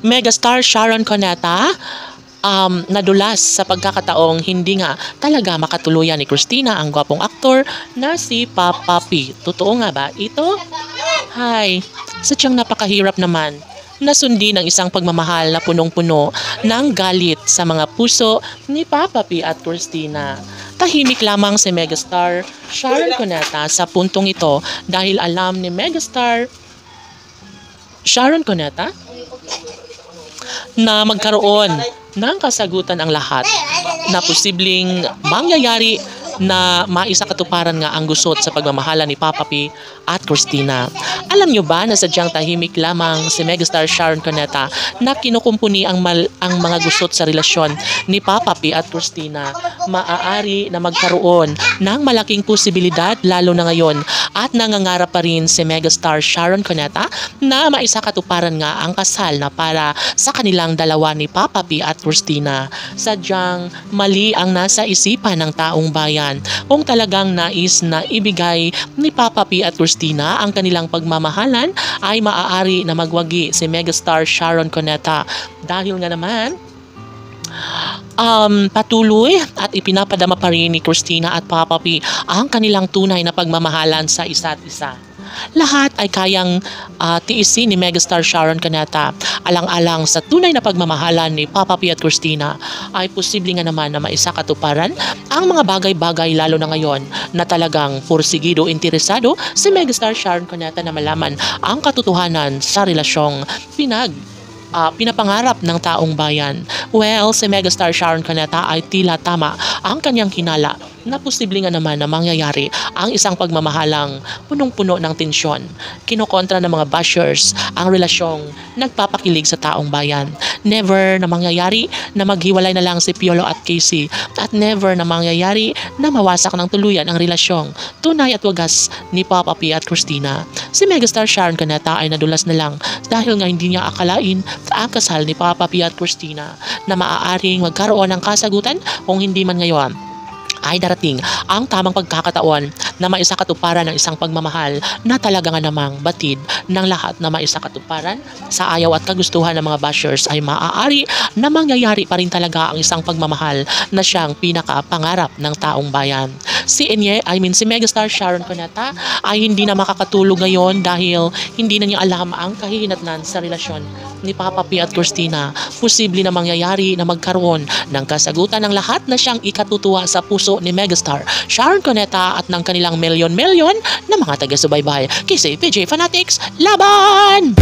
Megastar Sharon Cuneta nadulas sa pagkakataong hindi nga talaga makatuluyan ni Christina ang gwapong aktor na si Papa P. Totoo nga ba ito? Hay, sadyang napakahirap naman nasundin ang isang pagmamahal na punong-puno ng galit sa mga puso ni Papa P at Christina. Tahimik lamang si Megastar Sharon Cuneta sa puntong ito dahil alam ni Megastar Sharon Cuneta na magkaroon ng kasagutan ang lahat na posibleng mangyayari na maisakatuparan nga ang gusot sa pagmamahala ni Papa P at Christina. Alam nyo ba na sadyang tahimik lamang si Megastar Sharon Cuneta na kinukumpuni ang mga gusot sa relasyon ni Papa P at Christina? Maaari na magkaroon ng malaking posibilidad lalo na ngayon at nangangarap pa rin si Megastar Sharon Cuneta na maisakatuparan nga ang kasal na para sa kanilang dalawa ni Papa P at Christina. Sadyang mali ang nasa isipan ng taong bayan kung talagang nais na ibigay ni Papa P at Christina ang kanilang pagmamahalan ay maaari na magwagi si Megastar Sharon Cuneta dahil nga naman patuloy at ipinapadama pa rin ni Christina at Papa P ang kanilang tunay na pagmamahalan sa isa't isa. Lahat ay kayang tiisin ni Megastar Sharon Cuneta. Alang-alang sa tunay na pagmamahalan ni Papa P at Christina ay posible nga naman na maisakatuparan ang mga bagay-bagay lalo na ngayon na talagang porsigido interesado si Megastar Sharon Cuneta na malaman ang katotohanan sa relasyong pinapangarap ng taong bayan. Well, si Megastar Sharon Cuneta ay tila tama ang kanyang hinala na posible nga naman na mangyayari ang isang pagmamahalang punong-puno ng tensyon. Kinokontra ng mga bashers ang relasyong nagpapakilig sa taong bayan. Never na mangyayari na maghiwalay na lang si Piolo at Casey at never na mangyayari na mawasak ng tuluyan ang relasyong tunay at wagas ni Papa P at Christina. Si Megastar Sharon Cuneta ay nadulas na lang dahil nga hindi niya akalain ang kasal ni Papa P at Christina na maaaring magkaroon ng kasagutan kung hindi man ngayon ay darating ang tamang pagkakataon na maisakatuparan ng isang pagmamahal na talaga nga namang batid ng lahat na maisakatuparan sa ayaw at kagustuhan ng mga bashers ay maaari na mangyayari pa rin talaga ang isang pagmamahal na siyang pinakapangarap ng taong bayan. Si Megastar Sharon Cuneta ay hindi na makakatulog ngayon dahil hindi na niya alam ang kahihinatnan sa relasyon ni Papa P at Christina. Posible na mangyayari na magkaroon ng kasagutan ng lahat na siyang ikatutuwa sa puso ni Megastar Sharon Cuneta at ng kanilang milyon-milyon na mga taga-subaybay. Kasi PJ Fanatics, laban!